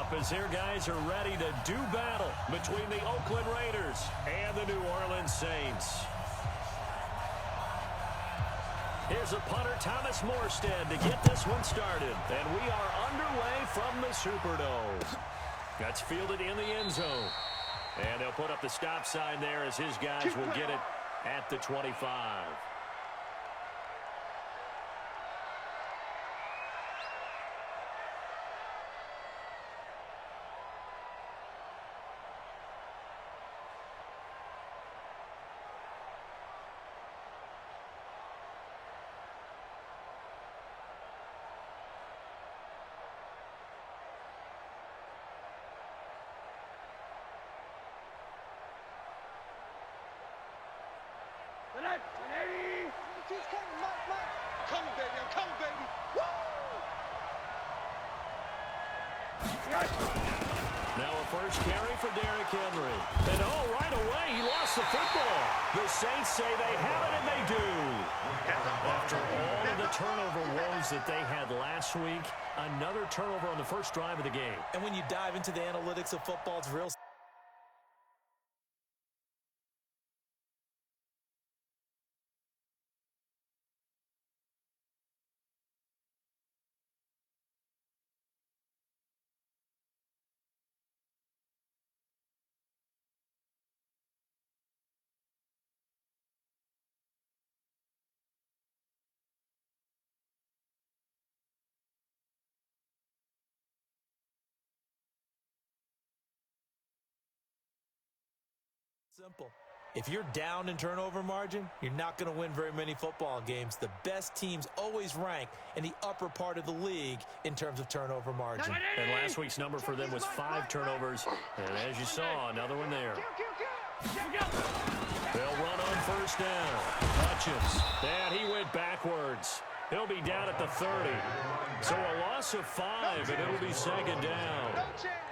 up as their guys are ready to do battle between the Oakland Raiders and the New Orleans Saints. Here's a punter, Thomas Morstead, to get this one started. And we are underway from the Superdome. That's fielded in the end zone. And they'll put up the stop sign there as his guys will get it at the 25. Now a first carry for Derrick Henry. And right away, he lost the football. The Saints say they have it, and they do. After all of the turnover woes that they had last week, another turnover on the first drive of the game. And when you dive into the analytics of football, it's real. Simple. If you're down in turnover margin, you're not going to win very many football games. The best teams always rank in the upper part of the league in terms of turnover margin. And last week's number for them was 5 turnovers. And as you saw, another one there. They'll run on first down. Hutchins. And he went backwards. He'll be down at the 30. So a loss of 5, and it'll be second down.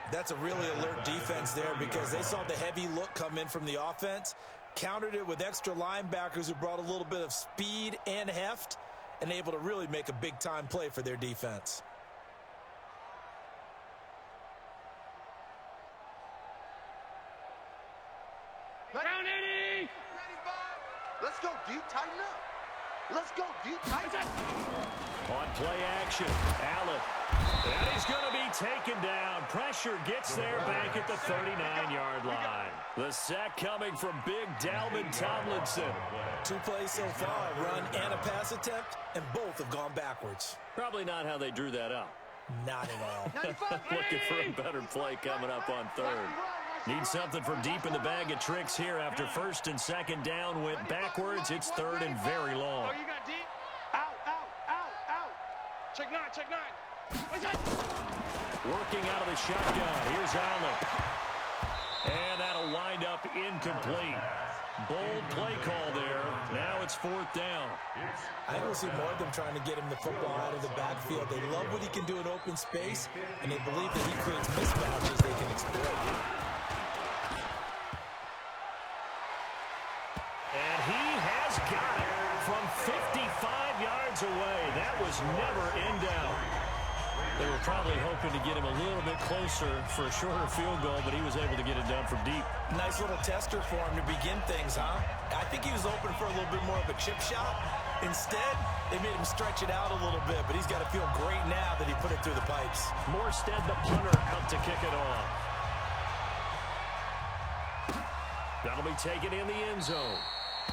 That's a really alert defense there because they saw the heavy look come in from the offense, countered it with extra linebackers who brought a little bit of speed and heft, and able to really make a big-time play for their defense. Down 80! Let's go deep, tighten up. Let's go deep, tighten up. On play action, Allen. And he's going to be taken down. Pressure gets there back at the 39-yard line. The sack coming from big Dalvin Tomlinson. 2 plays so far, a run and a pass attempt, and both have gone backwards. Probably not how they drew that up. Not at all. Looking for a better play coming up on third. Need something for deep in the bag of tricks here after first and second down went backwards. It's third and very long. Oh, you got deep? Out, out, out, out. Check 9, check 9. Working out of the shotgun. Here's Allen. And that'll wind up incomplete. Bold play call there. Now it's 4th down. I think we'll see more of them trying to get him the football out of the backfield. They love what he can do in open space, and they believe that he creates mismatches they can exploit. And he has got it from 55 yards away. That was never in doubt. They were probably hoping to get him a little bit closer for a shorter field goal, but he was able to get it done from deep. Nice little tester for him to begin things, huh? I think he was open for a little bit more of a chip shot. Instead, they made him stretch it out a little bit, but he's got to feel great now that he put it through the pipes. Morstead, the punter, out to kick it off. That'll be taken in the end zone.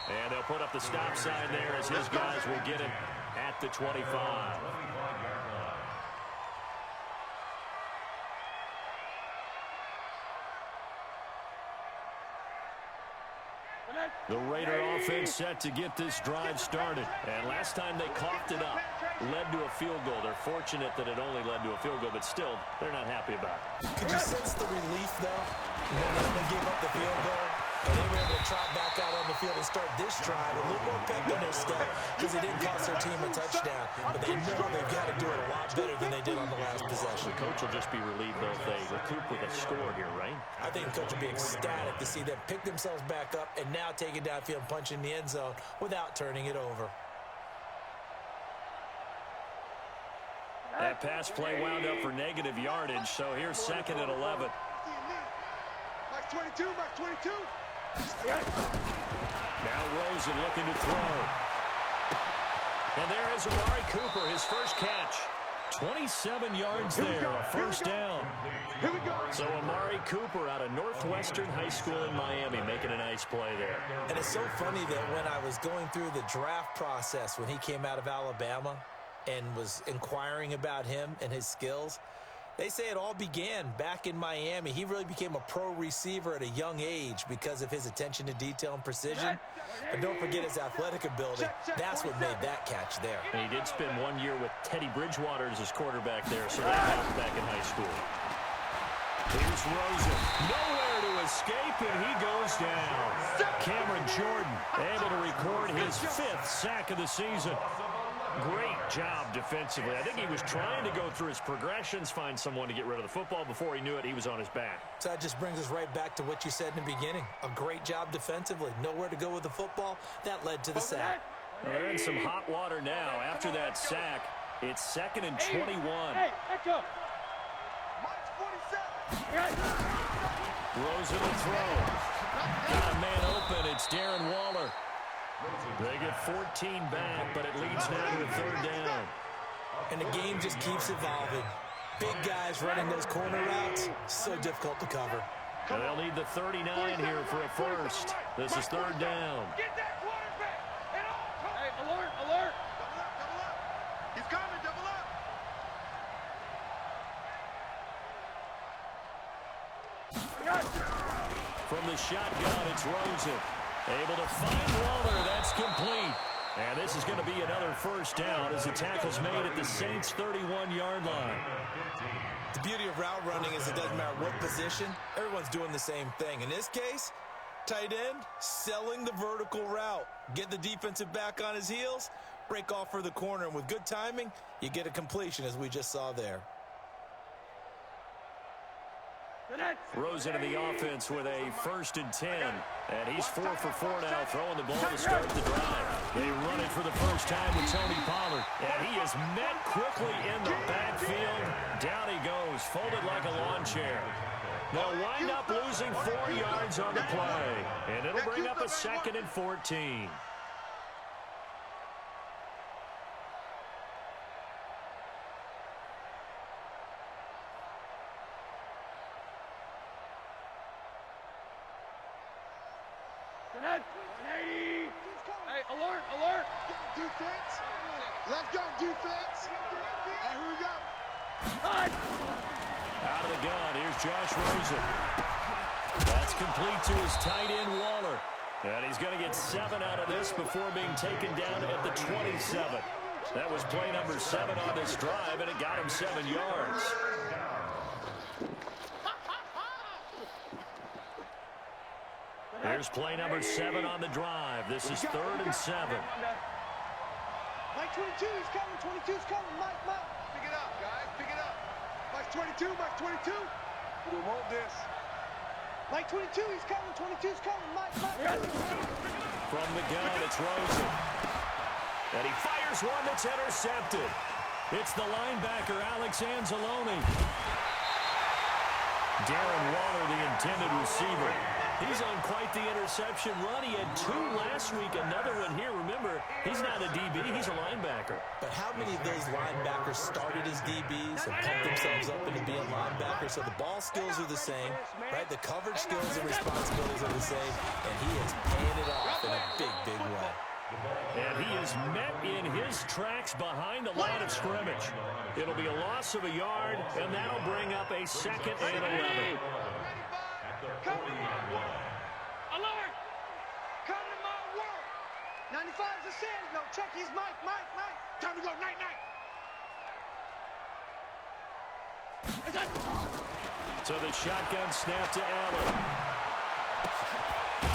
And they'll put up the stop sign there as his guys will get it at the 25. The Raider offense set to get this drive started. And last time they coughed it up, led to a field goal. They're fortunate that it only led to a field goal, but still, they're not happy about it. Could you sense the relief, though? When they gave up the field goal, and they were able to trot back out on the field and start this drive. A little more pep in their step because it didn't cost their team a touchdown. But they know they've got to do it a lot better than they did on the last possession. The coach will just be relieved, though, if they recoup with a score here, right? I think the coach will be ecstatic to see them pick themselves back up and now take it downfield and punch in the end zone without turning it over. That pass play wound up for negative yardage, so here's 2nd and 11. Max 22, Max 22. Now Rosen looking to throw. And there is Amari Cooper, his first catch. 27 yards there, a first down. Here we go. So Amari Cooper out of Northwestern High School in Miami making a nice play there. And it's so funny that when I was going through the draft process when he came out of Alabama and was inquiring about him and his skills, they say it all began back in Miami. He really became a pro receiver at a young age because of his attention to detail and precision. But don't forget his athletic ability. That's what made that catch there. And he did spend 1 year with Teddy Bridgewater as his quarterback there, so that helped back in high school. Here's Rosen. Nowhere to escape, and he goes down. Cameron Jordan able to record his 5th sack of the season. Great job defensively. I think he was trying to go through his progressions, find someone to get rid of the football. Before he knew it, he was on his back. So that just brings us right back to what you said in the beginning. A great job defensively. Nowhere to go with the football. That led to the sack. Well, they're in some hot water now. After that sack, it's 2nd and 21. Hey, echo. Max 47. Rosen will throw. Got a man open. It's Darren Waller. They get 14 back, but it leads now to a 3rd down. And the game just keeps evolving. Big guys running those corner routes, so difficult to cover. They'll need the 39 here for a first. This is 3rd down. Get that quarterback. Hey, alert, alert. Double up, double up. He's coming, double up. From the shotgun, it's Rosen. Able to find Waller. That's complete. And this is going to be another first down as the tackle's made at the Saints' 31-yard line. The beauty of route running is it doesn't matter what position. Everyone's doing the same thing. In this case, tight end, selling the vertical route. Get the defensive back on his heels, break off for the corner. And with good timing, you get a completion as we just saw there. Rosen in the offense with a 1st and 10. And he's 4 for 4 now, throwing the ball to start the drive. They run it for the first time with Tony Pollard. And he is met quickly in the backfield. Down he goes, folded like a lawn chair. They'll wind up losing 4 yards on the play. And it'll bring up a 2nd and 14. Hey, alert, alert. Defense. Let's go, defense. Hey, here we go. Out of the gun, here's Josh Rosen. That's complete to his tight end, Waller. And he's going to get 7 out of this before being taken down at the 27. That was play number 7 on this drive, and it got him 7 yards. Here's play number 7 on the drive. This is 3rd and 7. Mike 22, he's coming. 22's coming. Mike. Pick it up, guys. Pick it up. Mike 22, Mike 22. We want this. Mike 22, he's coming. 22's coming. Mike. From the gun, it's Rosen. And he fires one that's intercepted. It's the linebacker, Alex Anzalone. Darren Waller, the intended receiver. He's on quite the interception run. He had 2 last week, another one here. Remember, he's not a DB, he's a linebacker. But how many of those linebackers started as DBs and pumped themselves up into being linebackers? So the ball skills are the same, right? The coverage skills and responsibilities are the same, and he is paying it off in a big, big way. And he is met in his tracks behind the line of scrimmage. It'll be a loss of a yard, and that'll bring up a 2nd and 11. Come to my work. Alert! Come to my work. 95 is a Sands. No, check. He's Mike. Time to go. Night. So the shotgun snap to Allen.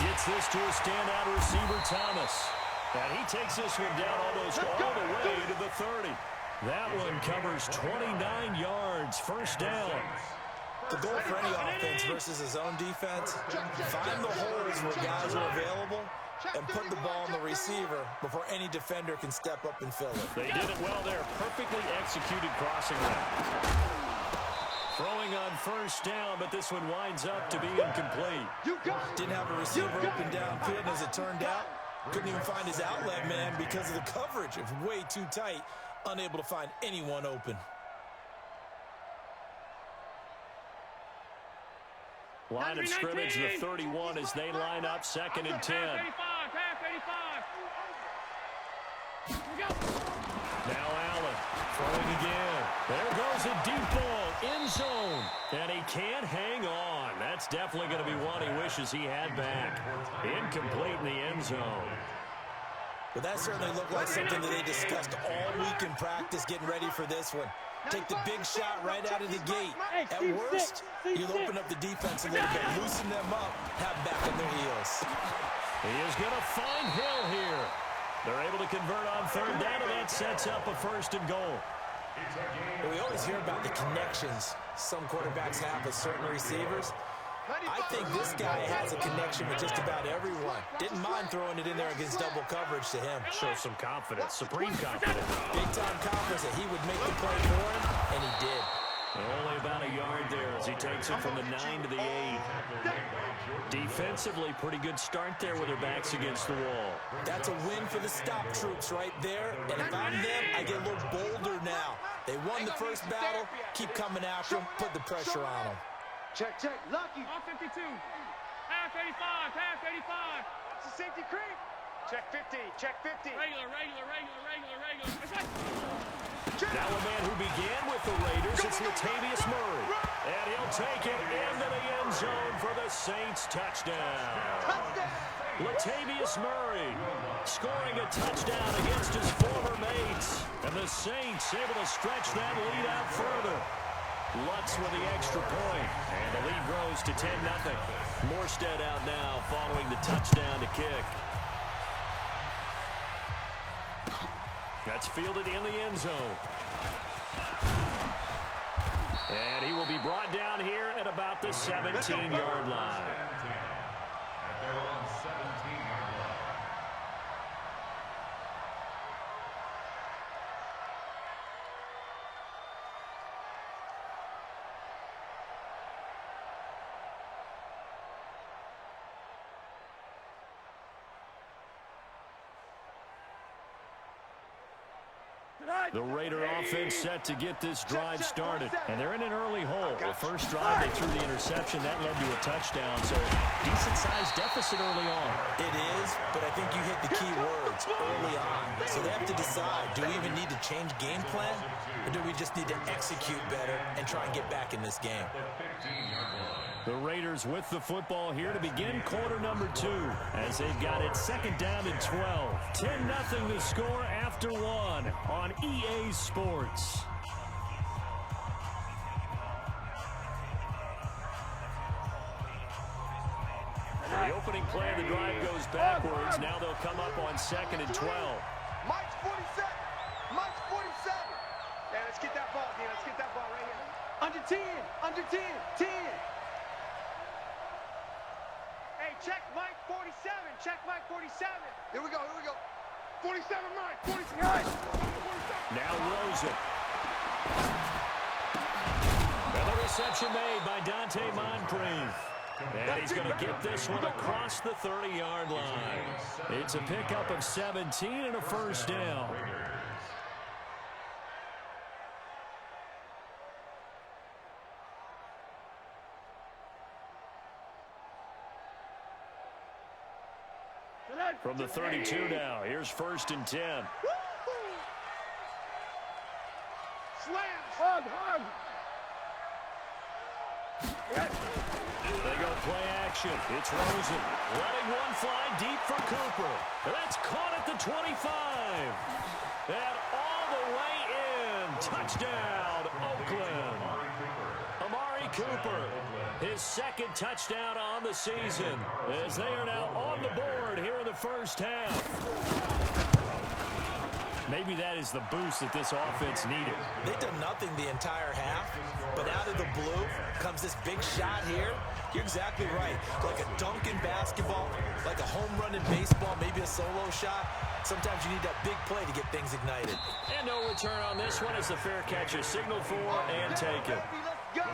Gets this to a standout receiver, Thomas. And he takes this one down almost all the way to the 30. That one covers 29 yards. First down. The goal for any offense versus his own defense, find the holes where guys are available and put the ball on the receiver before any defender can step up and fill it. They did it well there. Perfectly executed crossing route. Throwing on first down, but this one winds up to be incomplete. Didn't have a receiver open downfield, and as it turned out, couldn't even find his outlet man because of the coverage. It was way too tight, unable to find anyone open. Line of scrimmage, the 31 as they line up 2nd and 10. Now Allen throwing again. There goes a deep ball, end zone, and he can't hang on. That's definitely going to be one he wishes he had back. Incomplete in the end zone. Well, that certainly looked like something that they discussed all week in practice getting ready for this one. Take the big shot right out of the gate. At worst, you'll open up the defense a little bit, loosen them up, have them back on their heels. He is going to find Hill here. They're able to convert on 3rd down, and that sets up a 1st and goal. Well, we always hear about the connections some quarterbacks have with certain receivers. I think this guy has a connection with just about everyone. Didn't mind throwing it in there against double coverage to him. Shows some confidence, supreme confidence. Big-time confidence that he would make the play for him, and he did. Only about a yard there as he takes it from the 9 to the 8. Defensively, pretty good start there with their backs against the wall. That's a win for the stop troops right there. And if I'm them, I get a little bolder now. They won the first battle. Keep coming after them. Put the pressure on them. Check, lucky. All 52. Half 85, half 85. It's a safety creep. Check 50, check 50. Regular. That's right. Now a man who began with the Raiders, it's Latavius Murray. And he'll take it into the end zone for the Saints touchdown. Latavius Murray scoring a touchdown against his former mates. And the Saints able to stretch that lead out further. Lutz with the extra point, and the lead grows to 10-0. Morstead out now following the touchdown to kick. That's fielded in the end zone. And he will be brought down here at about the 17-yard line. The Raider offense set to get this drive started. And they're in an early hole. The first drive, they threw the interception. That led to a touchdown. So, decent-sized deficit early on. It is, but I think you hit the key words early on. So they have to decide, do we even need to change game plan? Or do we just need to execute better and try and get back in this game? The Raiders with the football here to begin quarter number 2 as they've got it 2nd down and 12. 10-0 to score after 1 on EA Sports. The opening play of the drive goes backwards. Now they'll come up on 2nd and 12. Mike's 47. Mike's 47. Yeah, let's get that ball, D. Let's get that ball right here. Under 10. Under 10. 10. Hey, check Mike 47. Check Mike 47. Here we go. 47, Mike. 47. Now Rosen. And the reception made by Dante Moncrief. And he's going to get this one across the 30-yard line. It's a pickup of 17 and a 1st down. From the 32 now, here's 1st and 10. Slam. Hug. They go play action. It's Rosen. Letting one fly deep for Cooper. That's caught at the 25. And all the way in. Touchdown, Oakland. Amari Cooper, his 2nd touchdown on the season, as they are now on the board here in the first half. Maybe that is the boost that this offense needed. They've done nothing the entire half, but out of the blue comes this big shot here. You're exactly right. Like a dunk in basketball, like a home run in baseball, maybe a solo shot. Sometimes you need that big play to get things ignited. And no return on this one as the fair catch is signaled for and taken. Let's go.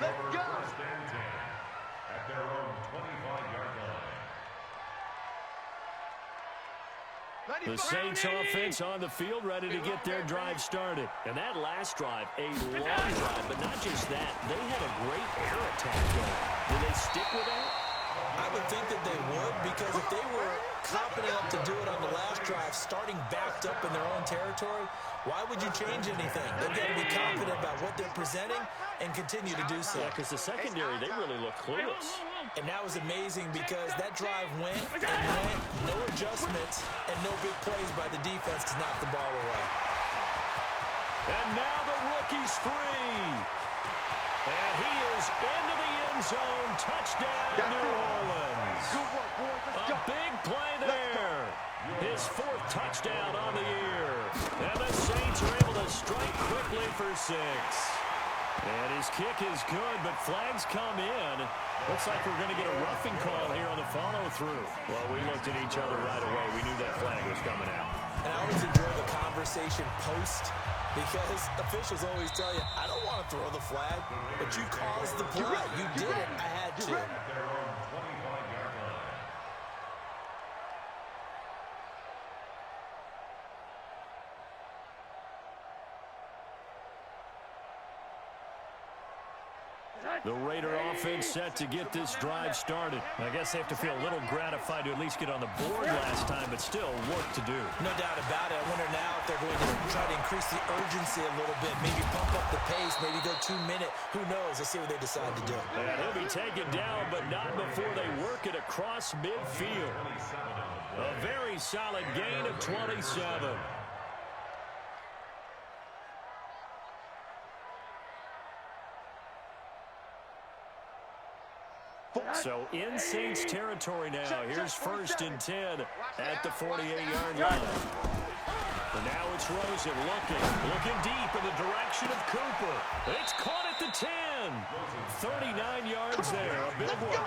Let's go. At their own 25-yard line. The Saints offense on the field, ready to get their drive started. And that last drive, a long drive, but not just that. They had a great air attack going. Will they stick with that? I would think that they would, because if they were confident enough to do it on the last drive, starting backed up in their own territory, why would you change anything? They've got to be confident about what they're presenting and continue to do so. Yeah, because the secondary, they really look clueless. And that was amazing because that drive went and went, no adjustments, and no big plays by the defense to knock the ball away. And now the rookie's free. And he is into the end zone. Touchdown, New Orleans. Good work, boys. Let's A go. big play there. His fourth touchdown on the year. And the Saints are able to strike quickly for 6. And his kick is good, but flags come in. Looks like we're going to get a roughing call here on the follow-through. Well, we looked at each other right away. We knew that flag was coming out. And I always enjoy the conversation post, because officials always tell you, I don't want to throw the flag, but you caused the play. You did it. I had to. At their own 25-yard line. The Raider offense set to get this drive started. I guess they have to feel a little gratified to at least get on the board last time, but still work to do. No doubt about it. I wonder now if they're going to try to increase the urgency a little bit, maybe pump up the pace, maybe go 2-minute. Who knows? Let's see what they decide to do. And he'll be taken down, but not before they work it across midfield. A very solid gain of 27. So in Saints territory now. Here's 1st and 10 at the 48-yard line. And now it's Rosen looking deep in the direction of Cooper. It's caught at the 10. 39 yards there, a big one.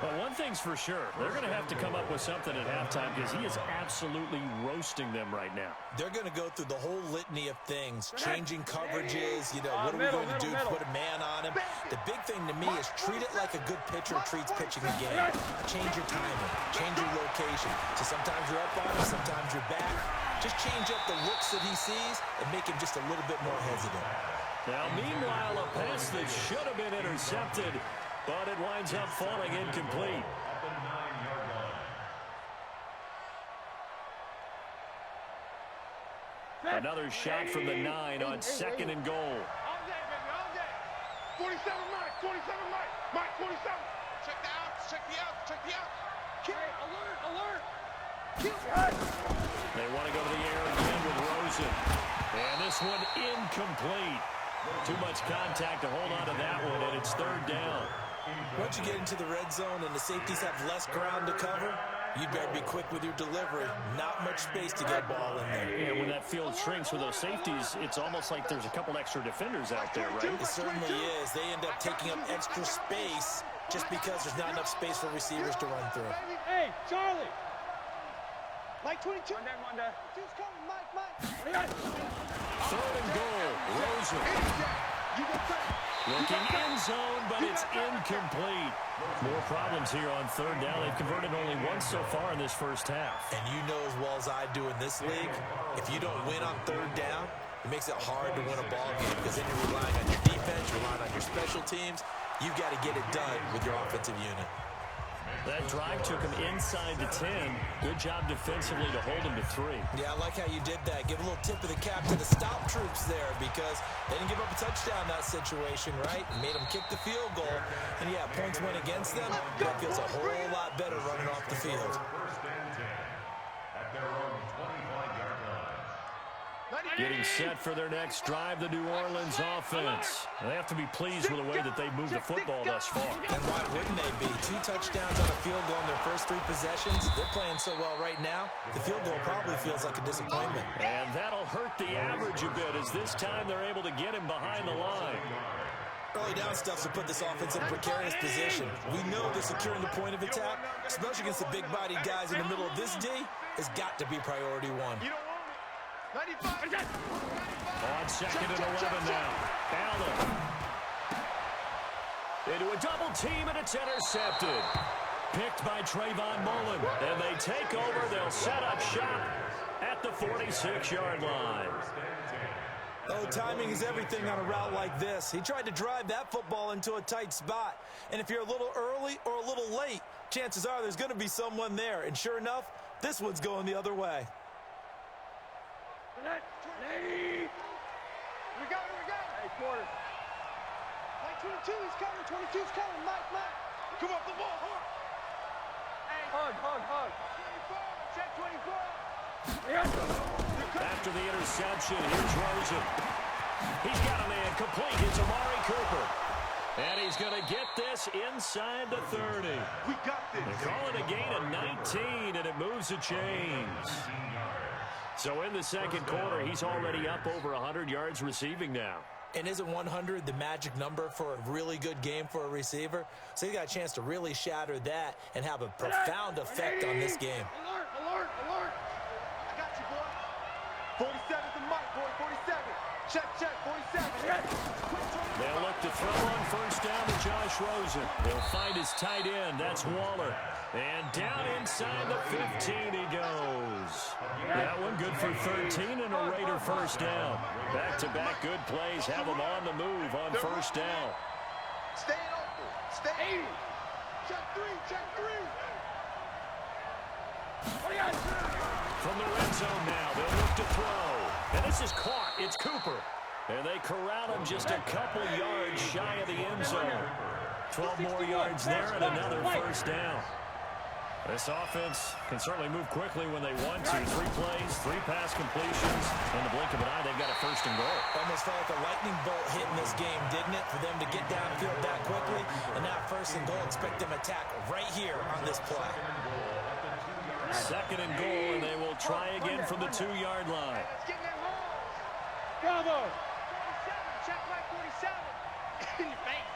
Well, one thing's for sure. They're going to have to come up with something at halftime because he is absolutely roasting them right now. They're going to go through the whole litany of things, changing coverages, what are we going to do, put a man on him. The big thing to me is treat it like a good pitcher treats pitching a game. Change your timing, change your location. So sometimes you're up on him, sometimes you're back. Just change up the looks that he sees and make him just a little bit more hesitant. Now, meanwhile, a pass that should have been intercepted, but it winds up falling incomplete. At the 9-yard line. Another shot from the 9 on 2nd and goal. All day, baby, all day. 47 Mike, 27 Mike, Mike 47. Check the outs, check the outs, check the outs. Alert, alert. They want to go to the air again with Rosen. And this one incomplete. Too much contact to hold on to that one, and it's 3rd down. Once you get into the red zone and the safeties have less ground to cover, you'd better be quick with your delivery. Not much space to get a ball in there. And when that field shrinks with those safeties, it's almost like there's a couple extra defenders out there, right? It certainly is. They end up taking up extra space just because there's not enough space for receivers to run through. Hey, Charlie. Mike 22. Monday. 22's coming, Mike. 3rd and goal. Rosen You go first. looking end zone, but it's incomplete. More problems here on 3rd down. They've converted only once so far in this first half. And you know as well as I do in this league, if you don't win on 3rd down, it makes it hard to win a ball game because then you're relying on your defense, you're relying on your special teams. You've got to get it done with your offensive unit. That drive took him inside the 10. Good job defensively to hold him to 3. Yeah, I like how you did that. Give a little tip of the cap to the stop troops there because they didn't give up a touchdown in that situation, right? Made them kick the field goal. And, yeah, points went against them. That feels a whole lot better running off the field. 1st and 10. At their own 25-yard line. Getting set for their next drive, the New Orleans offense. They have to be pleased with the way that they've moved the football thus far. And why wouldn't they be? 2 touchdowns on a field goal in their first 3 possessions. They're playing so well right now, the field goal probably feels like a disappointment. And that'll hurt the average a bit as this time they're able to get him behind the line. Early down stuff to put this offense in a precarious position. We know that securing the point of attack, especially against the big-bodied guys in the middle of this D, has got to be priority one. You don't want it. 95. On second and 11 now. Allen. Into a double team, and it's intercepted. Picked by Trayvon Mullen. And they take over. They'll set up shop at the 46-yard line. Oh, timing is everything on a route like this. He tried to drive that football into a tight spot. And if you're a little early or a little late, chances are there's going to be someone there. And sure enough, this one's going the other way. We got it. Hey, quarter. Mike 22, he's coming. 22's coming. Mike. Come off the ball. Hey. Hug. 24. Check 24. Yes. After the interception, here's Rosen. He's got a man complete. It's Amari Cooper. And he's going to get this inside the 30. We got this. They call it a gain of 19, and it moves the chains. So in the second quarter, he's already up over 100 yards receiving now. And isn't 100 the magic number for a really good game for a receiver? So he got a chance to really shatter that and have a profound effect on this game. Alert. I got you, boy. 47's the mic, boy. 47. Check, 47. They'll look to throw on first down to Josh Rosen. He'll find his tight end. That's Waller. And down inside the 15 he goes. That one good for 13 and a Raider first down. Back-to-back good plays have them on the move on first down. Stay open. Stay. Check three. From the red zone now, they'll look to throw. And this is caught. It's Cooper. And they corral him just a couple yards shy of the end zone. 12 more yards there and another first down. This offense can certainly move quickly when they want to. 3 plays, 3 pass completions. In the blink of an eye, they've got a first and goal. Almost felt like a lightning bolt hit in this game, didn't it? For them to get downfield that quickly. And now first and goal, expect them to attack right here on this play. Second and goal, and they will try again from the 2-yard line. Let's get in that hole. Bravo. 47. Check Mike 47. In your face.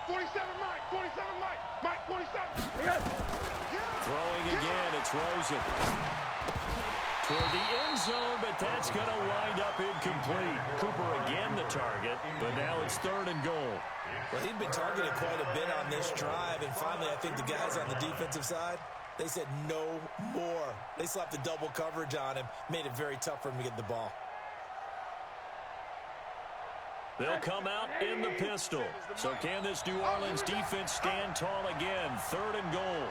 47 Mike. Mike 47. Yes. Throwing again, it's Rosen. Toward the end zone, but that's going to wind up incomplete. Cooper again the target, but now it's third and goal. Well, he'd been targeted quite a bit on this drive, and finally I think the guys on the defensive side, they said no more. They slapped the double coverage on him, made it very tough for him to get the ball. They'll come out in the pistol. So can this New Orleans defense stand tall again? Third and goal.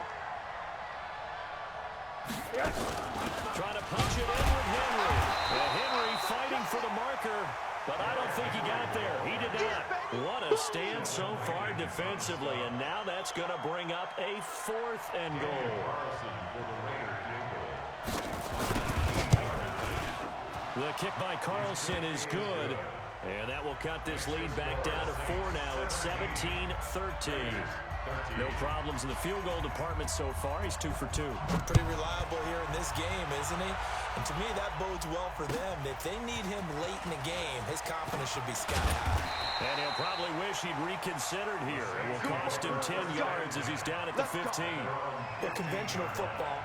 Trying to punch it in with Henry. Henry fighting for the marker, but I don't think he got there. He did not. What a stand so far defensively, and now that's going to bring up a 4th and goal. The kick by Carlson is good. And that will cut this lead back down to 4 now. It's 17-13. No problems in the field goal department so far. He's 2 for 2. Pretty reliable here in this game, isn't he? And to me, that bodes well for them. If they need him late in the game, his confidence should be sky high. And he'll probably wish he'd reconsidered here. It will cost him 10 yards as he's down at the 15. But conventional football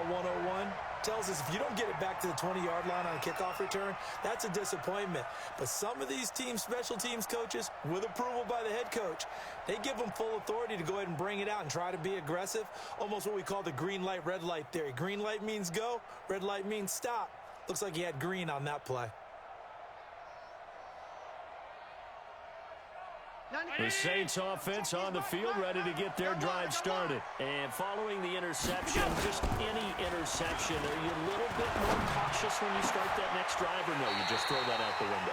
101, tells us if you don't get it back to the 20-yard line on a kickoff return, that's a disappointment. But some of these teams, special teams coaches, with approval by the head coach, they give them full authority to go ahead and bring it out and try to be aggressive, almost what we call the green light, red light theory. Green light means go, red light means stop. Looks like he had green on that play. The Saints offense on the field, ready to get their drive started. And following the interception, just any interception, are you a little bit more cautious when you start that next drive, or no, you just throw that out the window?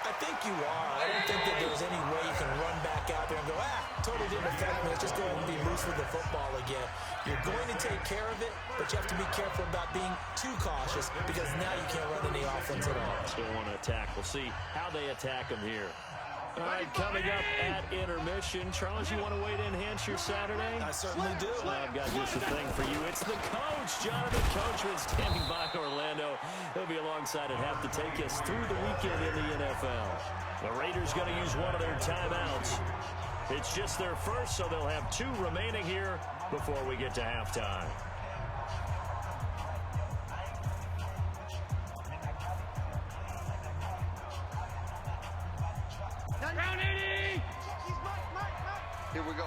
I think you are. I don't think that there's any way you can run back out there and go, totally didn't affect me. Let's just go ahead and be loose with the football again. You're going to take care of it, but you have to be careful about being too cautious because now you can't run any offense at all. Still want to attack. We'll see how they attack them here. All right, coming up at intermission. Charles, you want to wait to enhance your Saturday? I certainly do. I've got just a thing for you. It's the coach, Jonathan Coachman, standing by Orlando. He'll be alongside at half to take us through the weekend in the NFL. The Raiders going to use one of their timeouts. It's just their first, so they'll have 2 remaining here before we get to halftime. Round 80! Here we go.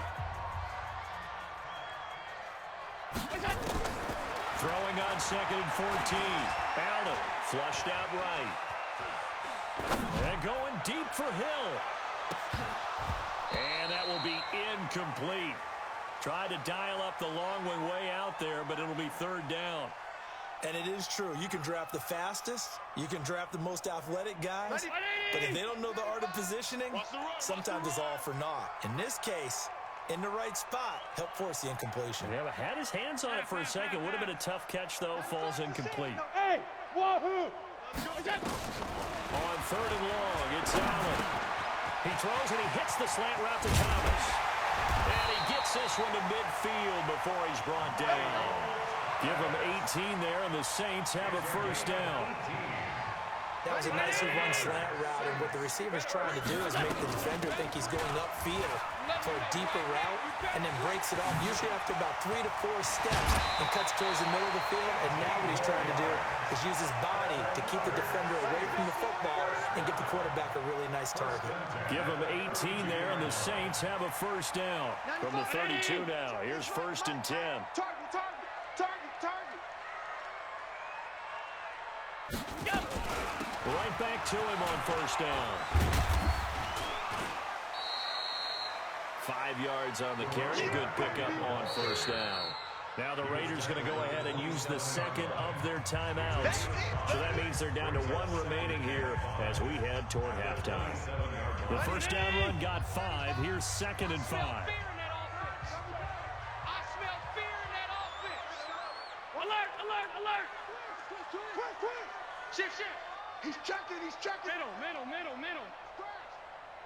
Throwing on 2nd and 14. Allen flushed out right. And going deep for Hill. And that will be incomplete. Tried to dial up the long way out there, but it'll be 3rd down. And it is true. You can draft the fastest. You can draft the most athletic guys. But if they don't know the art of positioning, sometimes it's all for naught. In this case, in the right spot, help force the incompletion. Yeah, had his hands on it for a second. Would have been a tough catch, though. Falls incomplete. Hey, wahoo! On 3rd and long, it's Allen. He throws and he hits the slant route to Thomas. And he gets this one to midfield before he's brought down. Give him 18 there, and the Saints have a 1st down. That was a nicely run slant route, and what the receiver's trying to do is make the defender think he's going upfield for a deeper route, and then breaks it off, usually after about 3 to 4 steps, and cuts towards the middle of the field. And now what he's trying to do is use his body to keep the defender away from the football and give the quarterback a really nice target. Give him 18 there, and the Saints have a 1st down. From the 32 now, here's 1st and 10. Target. Right back to him on 1st down. 5 yards on the carry. Good pickup on 1st down. Now the Raiders going to go ahead and use the 2nd of their timeouts. So that means they're down to 1 remaining here as we head toward halftime. The 1st down run got 5. Here's 2nd and 5. Alert! Shift. He's checking. Middle.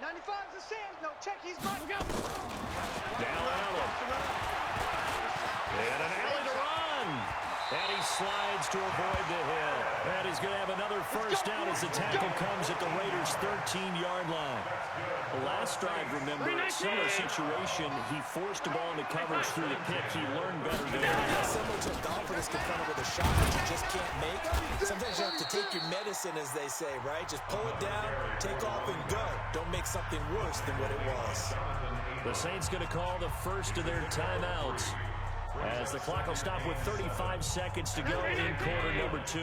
95's the Sam. No, check. He's right. Down Allen. And an alley to run. And he slides to avoid the hill. And he's going to have another 1st down as the tackle comes at the Raiders' 13-yard line. The last drive, remember, similar situation. He forced the ball into coverage through the pick. He learned better there. Similar to a golfer that's confronted with a shot that you just can't make. Sometimes you have to take your medicine, as they say, right? Just pull it down, take off, and go. Don't make something worse than what it was. The Saints going to call the 1st of their timeouts as the clock will stop with 35 seconds to go in quarter number 2.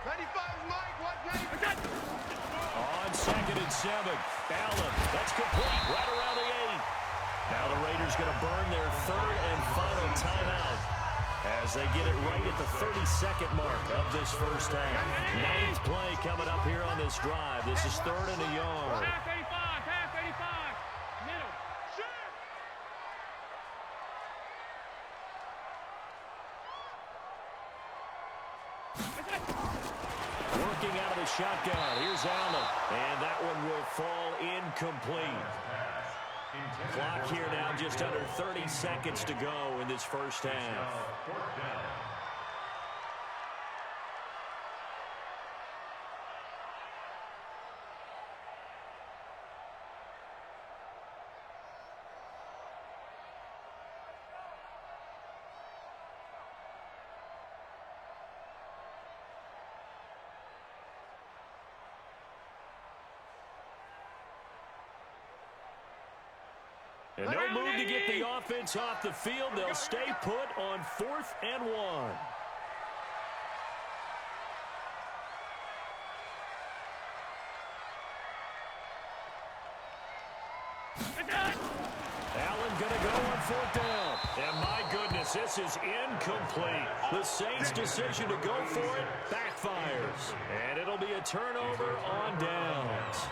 95's Mike. Watch 95. On 2nd and 7, Allen, that's complete, right around the 8. Now the Raiders going to burn their 3rd and final timeout as they get it right at the 32nd mark of this 1st half. 9th play coming up here on this drive. This is 3rd and a yard. Half 85. Middle. Working out of the shotgun. Here's Allen. And that one will fall incomplete. Clock here now just under 30 seconds to go in this 1st half. And no move to get the offense off the field. They'll stay put on 4th and 1. Allen going to go on 4th down. And my goodness, this is incomplete. The Saints' decision to go for it backfires. And it'll be a turnover on downs.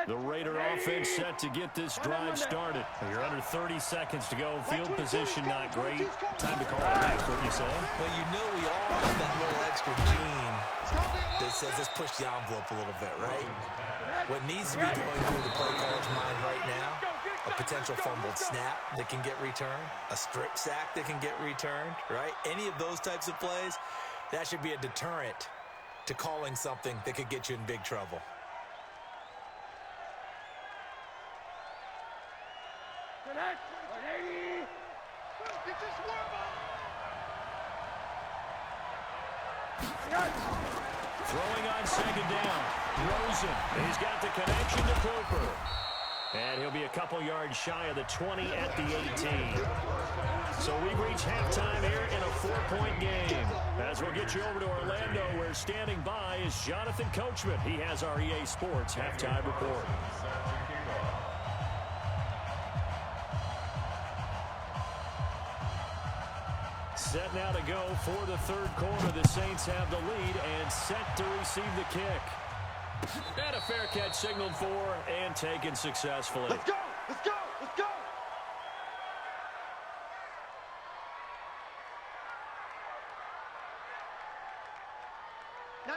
The Raider offense set to get this drive started. You're under 30 seconds to go. Field position not great. Time to call it back, what you say? Well, you know we all have that little extra gene that says let's push the envelope a little bit, right? What needs to be going through the play caller's mind right now, a potential fumbled snap that can get returned, a strip sack that can get returned, right? Any of those types of plays, that should be a deterrent to calling something that could get you in big trouble. Throwing on second down. Rosen. He's got the connection to Cooper. And he'll be a couple yards shy of the 20 at the 18. So we've reached halftime here in a 4-point game. As we'll get you over to Orlando, where standing by is Jonathan Coachman. He has our EA Sports halftime report. Set now to go for the third quarter. The Saints have the lead and set to receive the kick. And a fair catch signaled for and taken successfully. Let's go! Let's go! Let's go!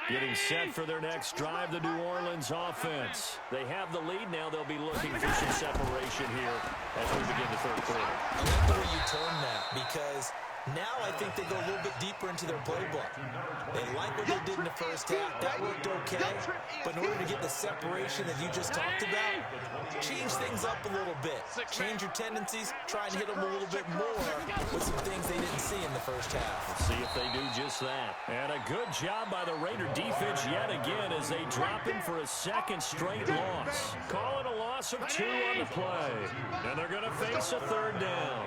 Getting set for their next drive, the New Orleans offense. They have the lead now. They'll be looking for some separation here as we begin the third quarter. I like the way you turn that, because now I think they go a little bit deeper into their playbook. They like what they did in the first half. That worked okay. But in order to get the separation that you just talked about, change things up a little bit. Change your tendencies. Try and hit them a little bit more with some things they didn't see in the first half. Let's see if they do just that. And a good job by the Raider defense yet again as they drop him for a second straight loss. Call it a loss of 2 on the play. And they're going to face a third down.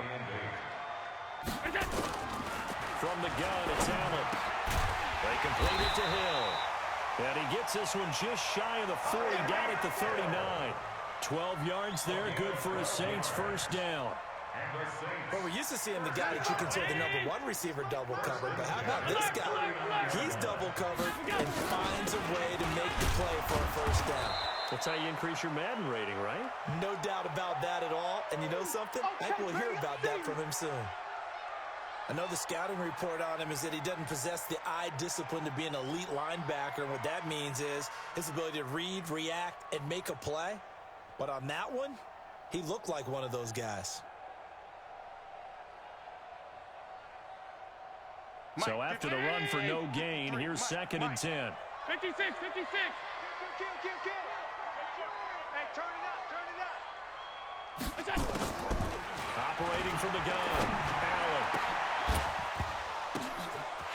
From the gun, it's Allen. They complete it to Hill. And he gets this one just shy of the 40, down at the 39. 12 yards there, good for a Saints first down. Well, we're used to seeing the guy that you consider the #1 receiver double covered, but how about this guy? He's double covered and finds a way to make the play for a first down. That's how you increase your Madden rating, right? No doubt about that at all. And you know something? I think we'll hear about that from him soon. I know the scouting report on him is that he doesn't possess the eye discipline to be an elite linebacker. And what that means is his ability to read, react, and make a play. But on that one, he looked like one of those guys. So after the run for no gain, here's 2nd and 10. 56, 56. Kill. Hey, turn it up. Operating from the gun, Allen.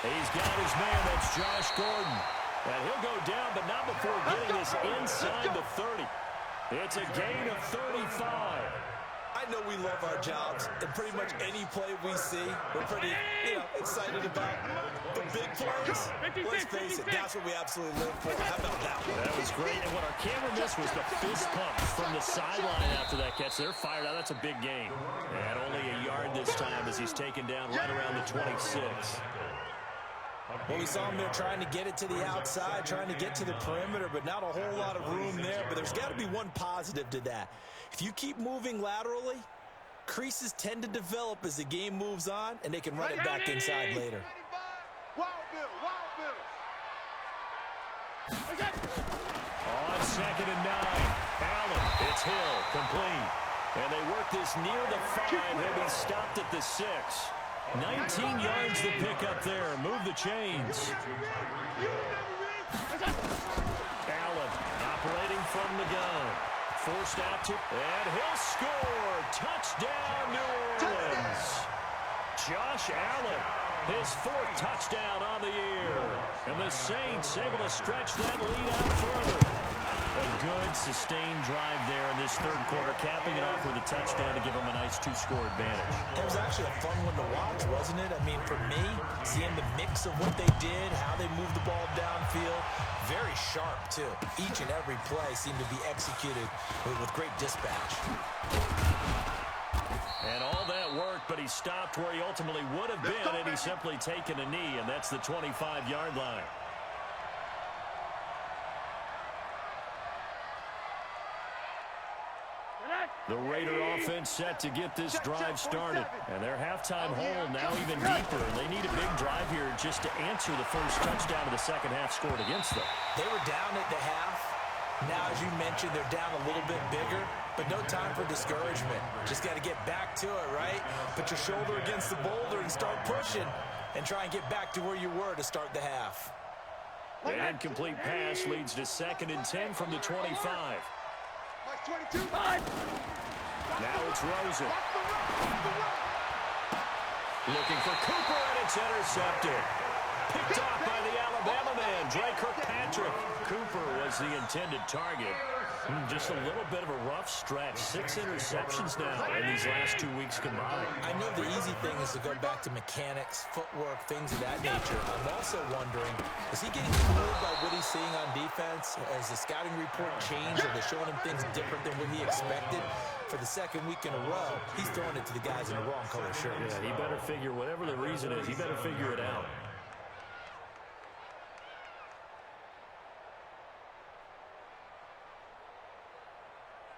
He's got his man, that's Josh Gordon. And he'll go down, but not before getting this inside the 30. It's a gain of 35. I know we love our jobs, and pretty much any play we see, we're pretty, excited about. The big plays, let's face it, that's what we absolutely live for. How about that one? That was great, and what our camera missed was the fist pump from the sideline after that catch. They're fired out. That's a big gain. And only a yard this time as he's taken down right around the 26. Well, we saw him there trying to get it to the outside, trying to get to the perimeter, but not a whole lot of room there. But there's got to be one positive to that. If you keep moving laterally, creases tend to develop as the game moves on, and they can run it back inside later. Wild Bill. On 2nd and 9, Allen, it's Hill, complete. And they work this near the 5. He'll be stopped at the 6. 19 yards to pick up there. Move the chains. Allen operating from the gun. Forced out to, and he'll score. Touchdown, New Orleans. Josh Allen, his 4th touchdown on the year. And the Saints able to stretch that lead out further. A good, sustained drive there in this third quarter, capping it off with a touchdown to give them a nice 2-score advantage. It was actually a fun one to watch, wasn't it? I mean, for me, seeing the mix of what they did, how they moved the ball downfield, very sharp, too. Each and every play seemed to be executed with great dispatch. And all that worked, but he stopped where he ultimately would have been, and he's simply taken a knee, and that's the 25-yard line. offense set to get this drive started. And their halftime hole now even deeper. And they need a big drive here just to answer the first touchdown of the second half scored against them. They were down at the half. Now, as you mentioned, they're down a little bit bigger, but no time for discouragement. Just got to get back to it, right? Put your shoulder against the boulder and start pushing and try and get back to where you were to start the half. An incomplete pass leads to 2nd and 10 from the 25. Now it's Rosen. Looking for Cooper, and it's intercepted. Picked off by the Alabama man, Dre Kirkpatrick. Cooper was the intended target. Just a little bit of a rough stretch. 6 interceptions now in these last 2 weeks combined. I know the easy thing is to go back to mechanics, footwork, things of that nature. I'm also wondering, is he getting fooled by what he's seeing on defense? Has the scouting report changed? Are they showing him things different than what he expected? For the 2nd week in a row, he's throwing it to the guys in the wrong color shirts. Yeah, he better figure, whatever the reason is, he better figure it out.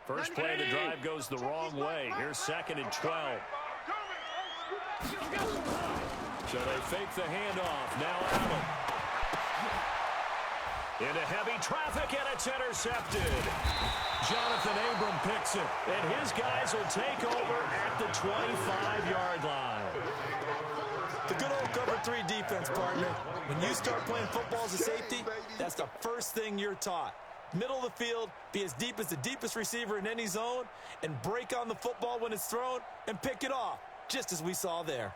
First play of the drive goes the wrong way. Here's 2nd and 12. So they fake the handoff. Now Allen. Into heavy traffic, and it's intercepted. Jonathan Abram picks it, and his guys will take over at the 25-yard line. The good old cover 3 defense, partner. When you start playing football as a safety, that's the first thing you're taught. Middle of the field, be as deep as the deepest receiver in any zone, and break on the football when it's thrown and pick it off, just as we saw there.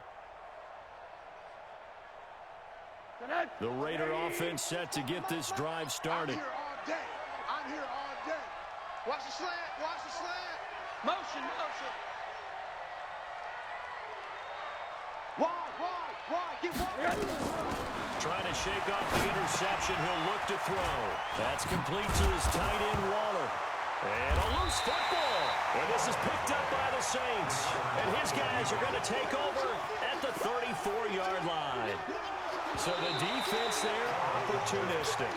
The Raider offense set to get this drive started. I'm here all day. I'm here all day. Watch the slant. Watch the slant. Motion, motion. Wide. Get wide. Trying to shake off the interception. He'll look to throw. That's complete to his tight end, Waller. And a loose football. And this is picked up by the Saints. And his guys are going to take over at the 34-yard line. So the defense there, opportunistic.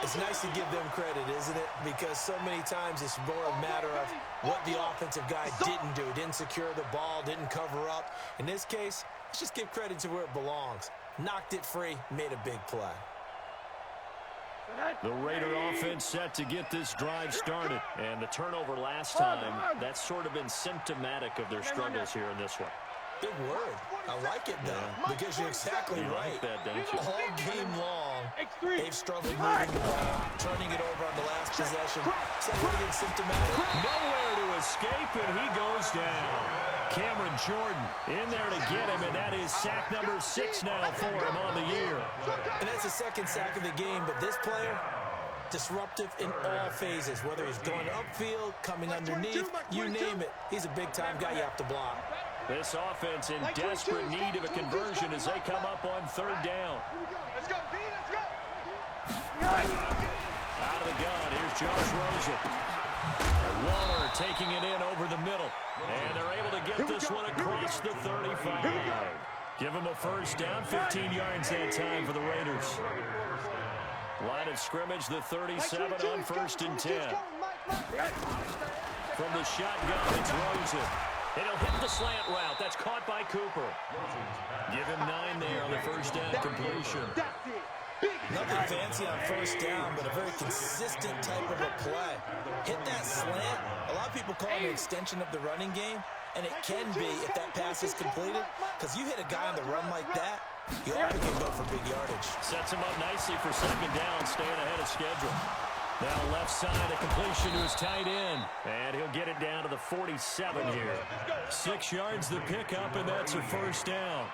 It's nice to give them credit, isn't it? Because so many times it's more a matter of what the offensive guy didn't do. Didn't secure the ball, didn't cover up. In this case, let's just give credit to where it belongs. Knocked it free, made a big play. The Raider offense set to get this drive started. And the turnover last time, that's sort of been symptomatic of their struggles here in this one. Big word. I like it, though, because you're exactly right. Like that, don't you? All game long, they've struggled moving the ball, turning it over on the last possession. So what is symptomatic? Nowhere to escape, and he goes down. Cameron Jordan in there to get him, and that is sack number 6 now for him on the year. And that's the 2nd sack of the game, but this player, disruptive in all phases, whether he's going upfield, coming underneath, you name it. He's a big-time guy you have to block. This offense in desperate need of a conversion as they come up on 3rd down. Let's go, B, let's go. Out of the gun, here's Josh Rosen. Waller taking it in over the middle. And they're able to get this one across the 35. Give them a first down, 15 yards that time for the Raiders. Line of scrimmage, the 37 on 1st and 10. From the shotgun, it's Rosen. And he'll hit the slant route. That's caught by Cooper. Give him 9 there on the first down completion. Nothing fancy on first down, but a very consistent type of a play. Hit that slant. A lot of people call it an extension of the running game, and it can be if that pass is completed, because you hit a guy on the run like that, you often can go for big yardage. Sets him up nicely for 2nd down, staying ahead of schedule. Now left side, a completion to his tight end. And he'll get it down to the 47 here. 6 yards the pickup, and that's a first down.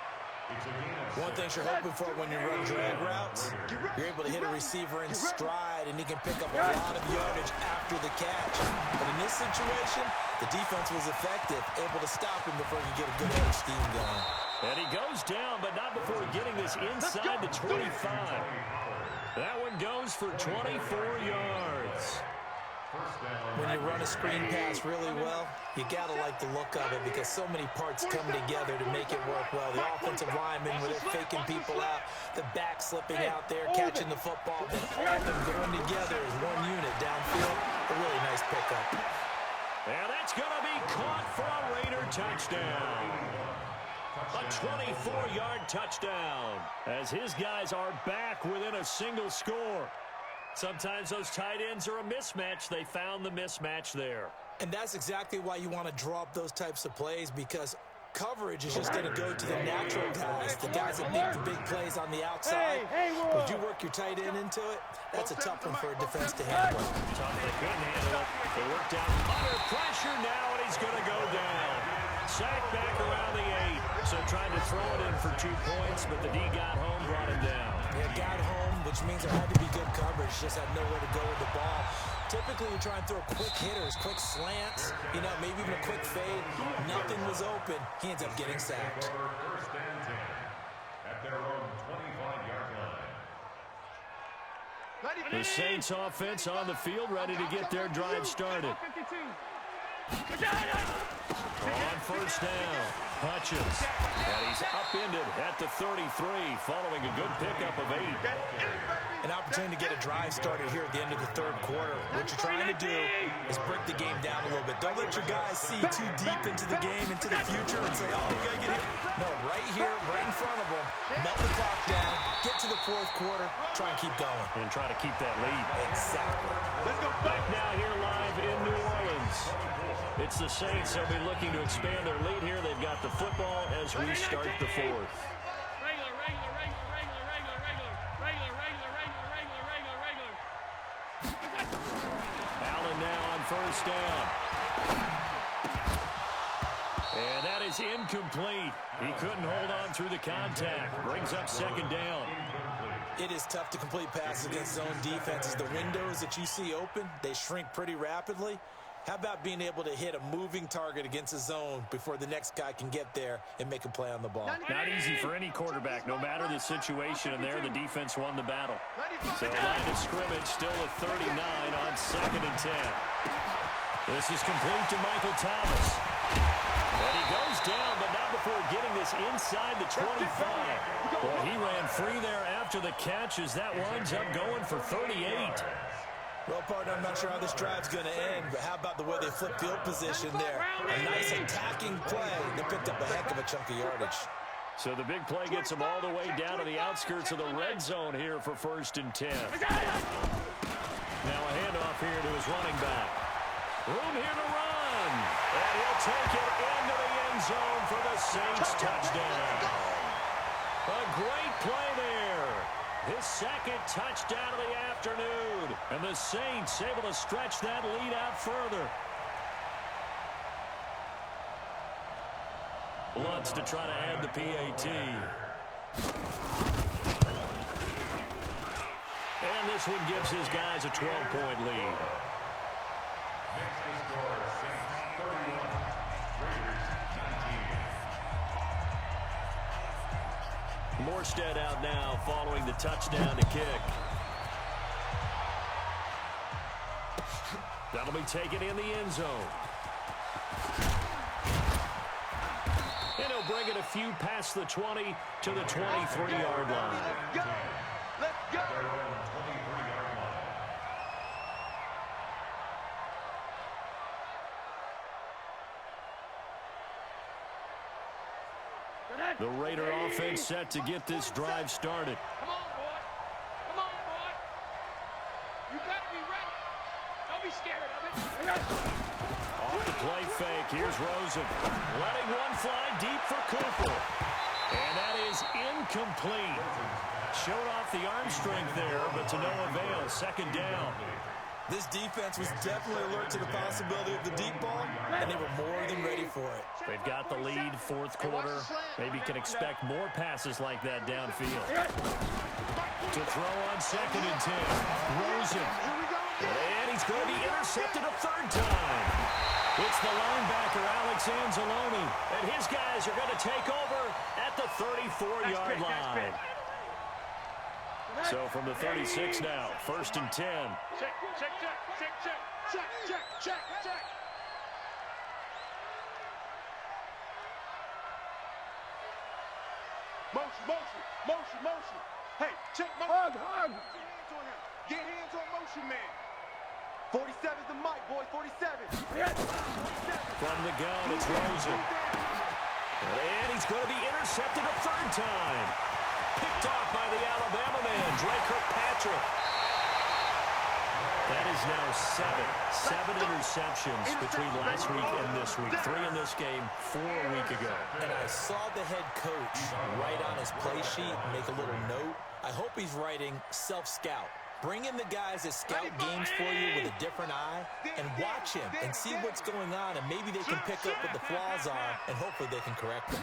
One thing you're hoping for when you run drag routes, you're able to hit a receiver in stride, and he can pick up a lot of yardage after the catch. But in this situation, the defense was effective, able to stop him before he could get a good edge steam going. And he goes down, but not before getting this inside the 25. That one goes for 24 yards. When you run a screen pass really well, you got to like the look of it because so many parts come together to make it work well. The offensive linemen, where they're faking people out, the back slipping out there, catching the football, then all of them going together as one unit downfield. A really nice pickup. And that's going to be caught for a Raider touchdown. A 24-yard touchdown as his guys are back within a single score. Sometimes those tight ends are a mismatch. They found the mismatch there. And that's exactly why you want to draw up those types of plays, because coverage is just going to go to the natural guys, the guys that make the big plays on the outside. But if you work your tight end into it, that's a tough one for a defense to handle. Tough, they couldn't handle it. They worked out under pressure now, and he's going to go down. Sacked back around the 8. So trying to throw it in for 2 points, but the D got home, brought him down. Yeah, got home, which means there had to be good coverage. Just had nowhere to go with the ball. Typically, we try and throw quick hitters, quick slants, you know, maybe even a quick fade. Nothing was open. He ends up getting sacked. First and 10 at their own 25-yard line. The Saints offense on the field, ready to get their drive started. On first down, Hutchins. And he's upended at the 33 following a good pickup of 8. An opportunity to get a drive started here at the end of the third quarter. What you're trying to do is break the game down a little bit. Don't let your guys see too deep into the game, into the future, and say, oh, we got to get here. No, right here, right in front of them, melt the clock down, get to the fourth quarter, try and keep going. And try to keep that lead. Exactly. Back now here live in New Orleans. It's the Saints. They'll be looking to expand their lead here. They've got the football as we start the fourth. Allen now on first down. And that is incomplete. He couldn't hold on through the contact. Brings up second down. It is tough to complete passes against zone defenses. The windows that you see open, they shrink pretty rapidly. How about being able to hit a moving target against a zone before the next guy can get there and make a play on the ball? Not easy for any quarterback. No matter the situation in there, the defense won the battle. So line of scrimmage still at 39 on second and 10. This is complete to Michael Thomas. And he goes down, but not before getting this inside the 25. Well, he ran free there after the catch as that winds up going for 38. Well, partner, I'm not sure how this drive's going to end, but how about the way they flip field position there? A nice attacking play. They picked up a heck of a chunk of yardage. So the big play gets them all the way down to the outskirts of the red zone here for first and 10. Now a handoff here to his running back. Room here to run. And he'll take it into the end zone for the Saints touchdown. A great play there. His second touchdown of the afternoon. And the Saints able to stretch that lead out further. Lutz to try to add the PAT. And this one gives his guys a 12-point lead. Next to score, Saints 31, Raiders 19. Morstead out now following the touchdown to kick. That'll be taken in the end zone. And he'll bring it a few past the 20 to the 23-yard line. Let's go. Let's go. Their own 23-yard line. The Raider offense set to get this drive started. Come on, boy. Come on, boy. You got to be ready. Don't be scared of it. Off the play fake, here's Rosen. Letting one fly deep for Cooper. And that is incomplete. Showed off the arm strength there, but to no avail. Second down. This defense was definitely alert to the possibility of the deep ball, and they were more than ready for it. They've got the lead, fourth quarter. Maybe can expect more passes like that downfield. To throw on second and 10. Rosen. And he's going to be intercepted a third time. It's the linebacker, Alex Anzalone. And his guys are going to take over at the 34-yard line. So from the 36 now, first and 10. Check, check, check, check, check, check, check, check, check. Motion, motion, motion, motion. Hey, check motion. Hug. Get hands on him. Get hands on motion, man. 47's the mic, boys. 47. From the gun, it's Rosen. And he's going to be intercepted a third time. Picked off by the Alabama man, Drake Kirkpatrick. That is now seven interceptions between last week and this week. 3 in this game, 4 a week ago. And I saw the head coach write on his play sheet, make a little note. I hope he's writing self-scout. Bring in the guys that scout games for you with a different eye and watch him and see what's going on, and maybe they can pick up what the flaws are, and hopefully they can correct them.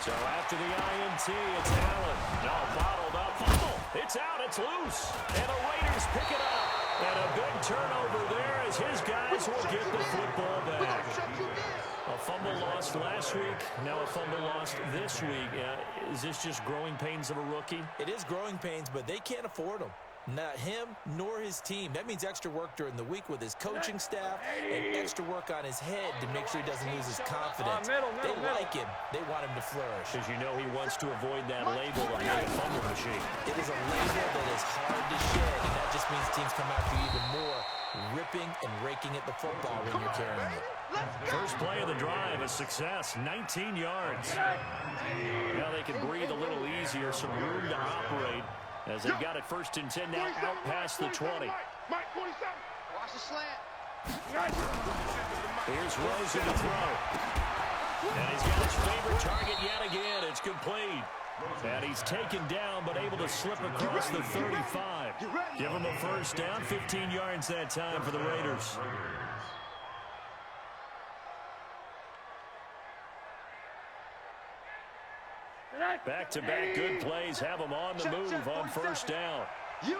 So after the INT, it's Allen. No, bottled up. Fumble. It's out. It's loose. And the Raiders pick it up. And a big turnover there as his guys will get the football back. A fumble lost last week. Now a fumble lost this week. Is this just growing pains of a rookie? It is growing pains, but they can't afford them. Not him nor his team. That means extra work during the week with his coaching staff and extra work on his head to make sure he doesn't lose his confidence. They like him. They want him to flourish. Because you know he wants to avoid that label on the fumble machine. It is a label that is hard to shed, and that just means teams come after you even more, ripping and raking at the football when you're carrying it. First play of the drive, a success, 19 yards. Now they can breathe a little easier, some room to operate. As they've got it 1st and 10 now out past the 20. Mike 47. Watch the slant. Here's Rosen to throw. And he's got his favorite target yet again. It's complete. And he's taken down but able to slip across the 35. Give him a first down, 15 yards that time for the Raiders. Back-to-back good plays have them on the move on first down. You.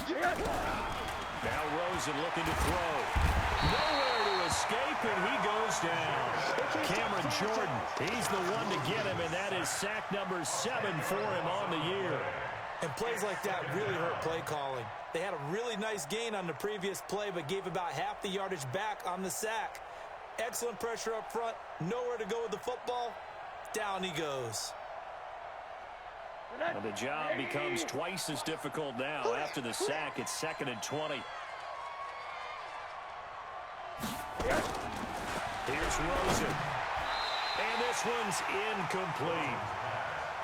Now Rosen looking to throw. Nowhere to escape, and he goes down. Cameron Jordan, he's the one to get him, and that is sack number 7 for him on the year. And plays like that really hurt play calling. They had a really nice gain on the previous play, but gave about half the yardage back on the sack. Excellent pressure up front, nowhere to go with the football. Down he goes. And the job becomes twice as difficult now. After the sack, it's 2nd and 20. Here's Rosen. And this one's incomplete.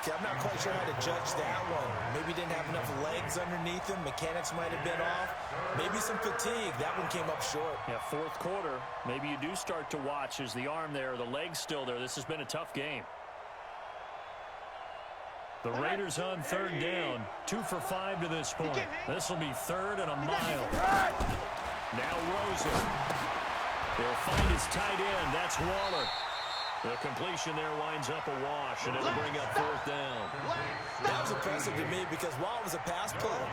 Okay, I'm not quite sure how to judge that one. Maybe didn't have enough legs underneath him. Mechanics might have been off. Maybe some fatigue. That one came up short. Yeah, 4th quarter. Maybe you do start to watch as the arm there, the leg's still there. This has been a tough game. The Raiders on 3rd down. 2 for 5 to this point. This will be 3rd and a mile. Now Rosen. He'll find his tight end. That's Waller. The completion there winds up a wash, and it'll bring up 4th down. That was impressive to me because while it was a pass play,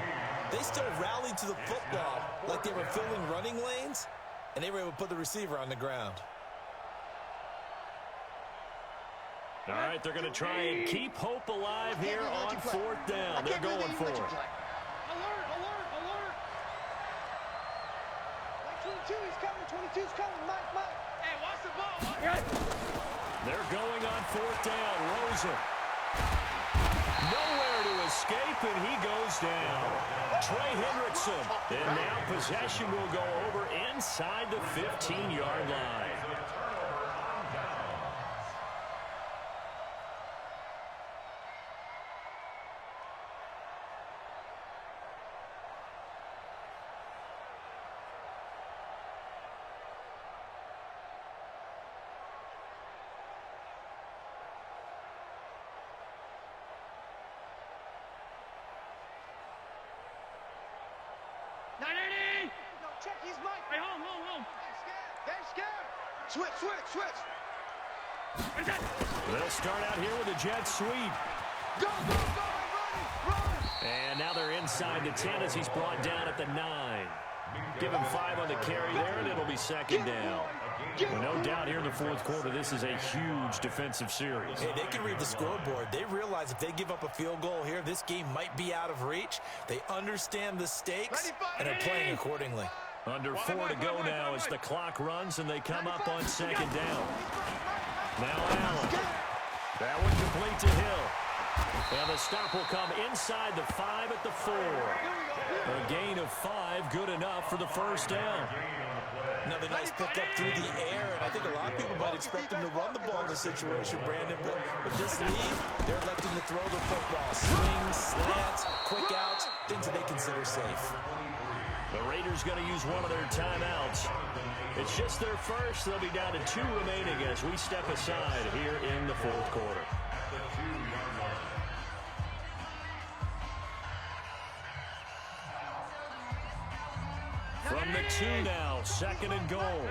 they still rallied to the football like they were filling running lanes, and they were able to put the receiver on the ground. All right, they're going to try and keep hope alive here on 4th down. They're going for it. Alert. Mike 22, he's coming. 22's coming. Mike. Hey, watch the ball. They're going on 4th down. Rosen. Nowhere to escape, and he goes down. Trey Hendrickson. And now possession will go over inside the 15-yard line. Check, he's Mike. Hey, home. They scared. Switch. They'll start out here with a jet sweep. Go, run. And now they're inside the 10 as he's brought down at the 9. Give him 5 on the carry there, and it'll be 2nd down. Well, no doubt here in the 4th quarter, this is a huge defensive series. Hey, they can read the scoreboard. They realize if they give up a field goal here, this game might be out of reach. They understand the stakes and are playing accordingly. Under 4 to go now as the clock runs and they come up on 2nd down. Now Allen. That one complete to Hill. And the stop will come inside the 5 at the 4. A gain of 5, good enough for the first down. Another nice pickup through the air, and I think a lot of people might expect him to run the ball in this situation, Brandon, but with this lead, they're electing to throw the football. Swings, slants, quick outs, things that they consider safe. The Raiders going to use one of their timeouts. It's just their first. They'll be down to 2 remaining as we step aside here in the 4th quarter. From the 2 now, 2nd and goal.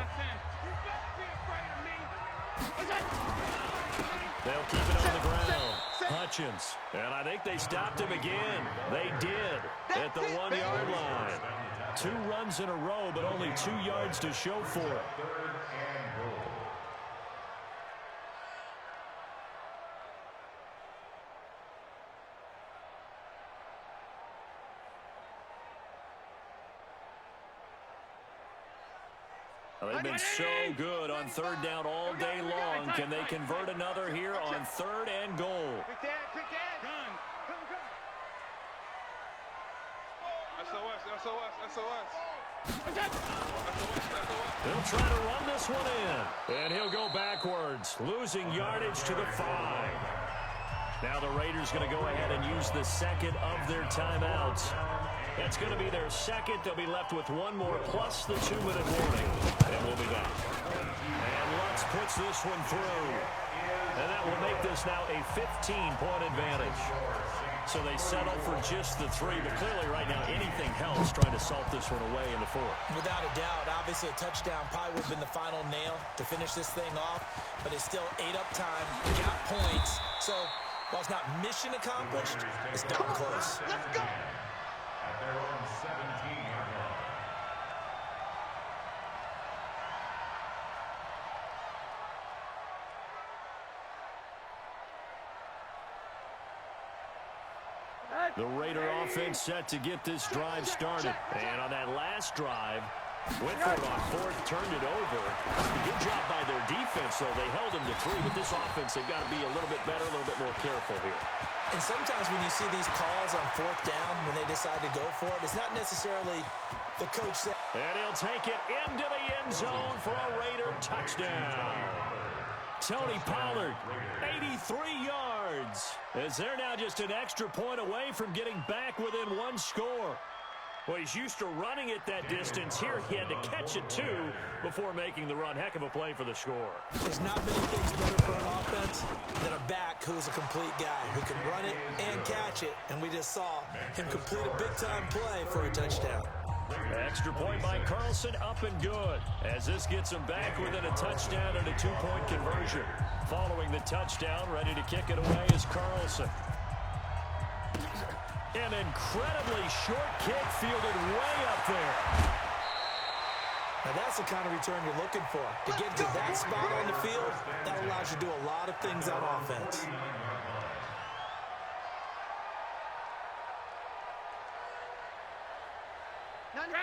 They'll keep it on the ground. Hutchins. And I think they stopped him again. They did at the 1-yard line. 2 runs in a row, but only 2 yards to show for it. They've been so good on 3rd down all day long. Can they convert another here on 3rd and goal? He'll try to run this one in. And he'll go backwards, losing yardage to the 5. Now the Raiders going to go ahead and use the 2nd of their timeouts. That's going to be their 2nd. They'll be left with 1 more plus the 2-minute warning. And we'll be back. And Lutz puts this one through. And that will make this now a 15-point advantage. So they settle for just the 3. But clearly right now anything helps trying to salt this one away in the 4th. Without a doubt, obviously a touchdown probably would have been the final nail to finish this thing off. But it's still 8 up time. Got points. So while it's not mission accomplished, it's darn close. Let's go. At their own 17-yard line. The Raider offense set to get this drive started. And on that last drive, went for it on 4th, turned it over. Good job by their defense, though. They held them to 3, but this offense, they've got to be a little bit better, a little bit more careful here. And sometimes when you see these calls on 4th down, when they decide to go for it, it's not necessarily the coach saying. And he'll take it into the end zone for a Raider touchdown. Tony Pollard, 83 yards, as they're now just an extra point away from getting back within 1 score. Well, he's used to running it that distance. Here he had to catch it, too, before making the run. Heck of a play for the score. There's not many things better for an offense than a back who's a complete guy who can run it and catch it. And we just saw him complete a big-time play for a touchdown. Extra point by Carlson, up and good. As this gets him back within a touchdown and a 2-point conversion. Following the touchdown, ready to kick it away is Carlson. An incredibly short kick fielded way up there. Now that's the kind of return you're looking for. To get to that spot on the field, that allows you to do a lot of things on offense.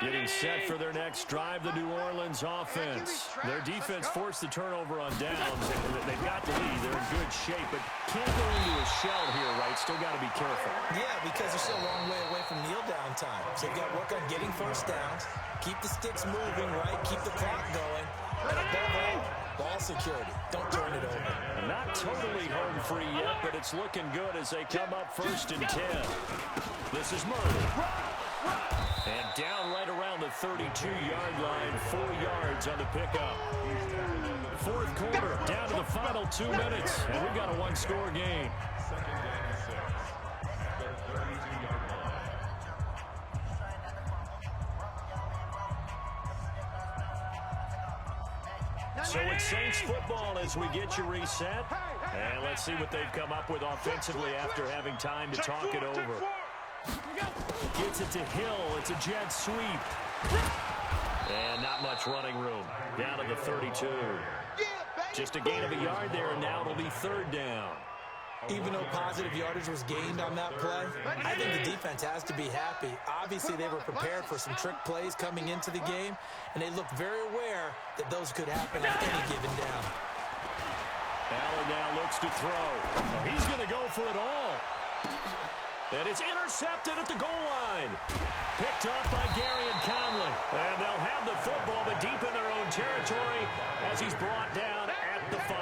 Getting set for their next drive, the New Orleans offense. Their defense forced the turnover on downs, and they've got the lead. They're in good shape, but can't go into a shell here, right? Still got to be careful. Yeah, because they're still a long way away from kneel down time. So they've got to work on getting first downs, keep the sticks moving, right? Keep the clock going. And above all, ball security. Don't turn it over. Not totally home free yet, but it's looking good as they come up 1st and 10. This is Murray. And down right around the 32-yard line, 4 yards on the pickup. 4th quarter, down to the final 2 minutes, and we've got a 1-score game. So it's Saints football as we get you reset. And let's see what they've come up with offensively after having time to talk it over. Gets it to Hill. It's a jet sweep. And not much running room. Down to the 32. Just a gain of a yard there, and now it'll be 3rd down. Even though positive yardage was gained on that play, I think the defense has to be happy. Obviously, they were prepared for some trick plays coming into the game, and they looked very aware that those could happen at any given down. Allen now looks to throw. He's going to go for it all. And it's intercepted at the goal line. Picked up by Gary and Conley. And they'll have the football, but deep in their own territory as he's brought down at the 5.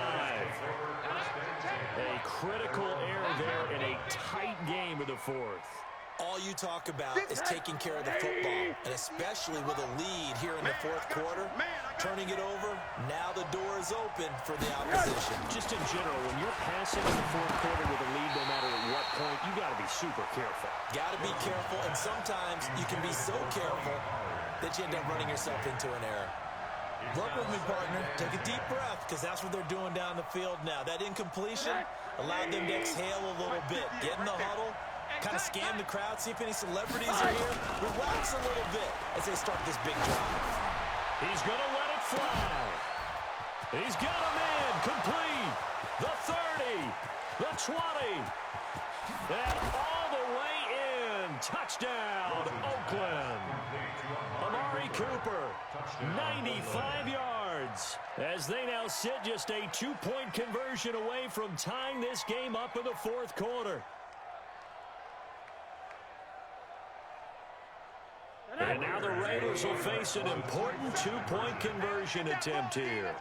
A critical error there in a tight game in the 4th. All you talk about is taking care of the football, and especially with a lead here in the 4th quarter. Turning it over, now the door is open for the opposition. Just in general, when you're passing in the 4th quarter with a lead, no matter at what point, you got to be super careful. Got to be careful, and sometimes you can be so careful that you end up running yourself into an error. Work with me, partner. Take a deep breath, because that's what they're doing down the field now. That incompletion allowed them to exhale a little bit. Get in the huddle, kind of scan the crowd, see if any celebrities are here. Relax a little bit as they start this big drive. He's going to let it fly. He's got a man complete. The 30, the 20, and all the way in. Touchdown, Oakland. Amari Cooper, 95 yards. As they now sit just a 2-point conversion away from tying this game up in the 4th quarter. And now the Raiders will face an important 2-point conversion attempt here.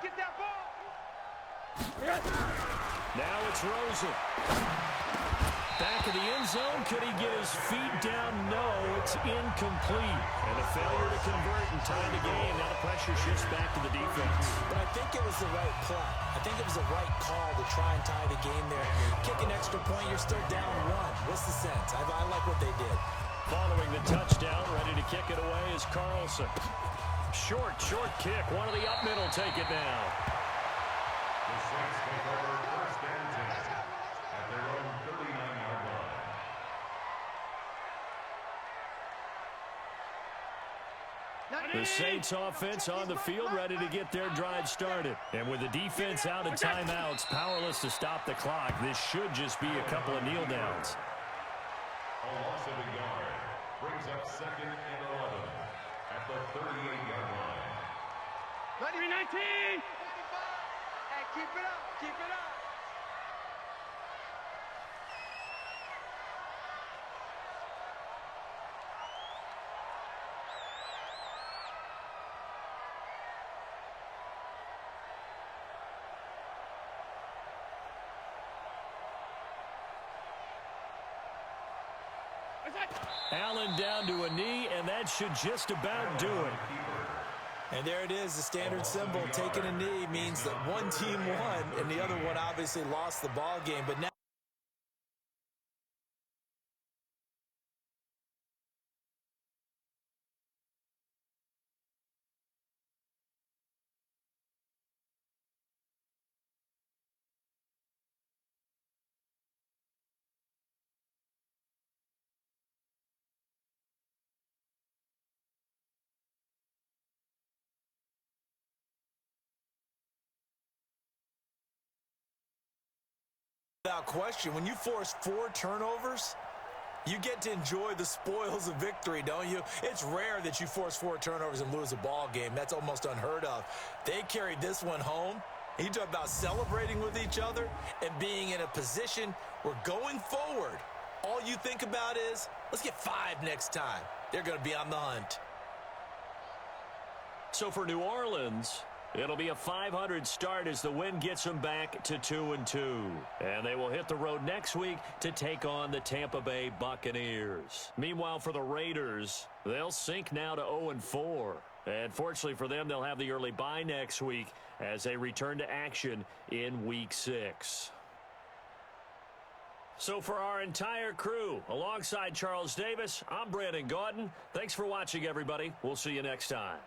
Now it's Rosen. Back of the end zone. Could he get his feet down? No, it's incomplete. And a failure to convert and tie the game. Now the pressure shifts back to the defense. But I think it was the right play. I think it was the right call to try and tie the game there. Kick an extra point, you're still down 1. What's the sense? I like what they did. Following the touchdown, ready to kick it away is Carlson. Short kick. One of the up middle take it now. The Saints take over 1st and 10 at their own 39-yard line. The Saints offense on the field, ready to get their drive started. And with the defense out of timeouts, powerless to stop the clock, this should just be a couple of kneel downs. A loss of a yard brings up 2nd and 11 at the 38-yard line. 19! Hey, keep it up, keep it up. Allen down to a knee, and that should just about do it. And there it is, the standard symbol. Taking a knee means that one team won, and the other one obviously lost the ball game. But now without question, when you force 4 turnovers, you get to enjoy the spoils of victory, don't you? It's rare that you force 4 turnovers and lose a ball game. That's almost unheard of. They carried this one home. You talk about celebrating with each other and being in a position where going forward, all you think about is, let's get 5 next time. They're going to be on the hunt. So for New Orleans, it'll be a 500 start as the win gets them back to 2-2. And they will hit the road next week to take on the Tampa Bay Buccaneers. Meanwhile, for the Raiders, they'll sink now to 0-4. And fortunately for them, they'll have the early bye next week as they return to action in Week 6. So for our entire crew, alongside Charles Davis, I'm Brandon Gaudin. Thanks for watching, everybody. We'll see you next time.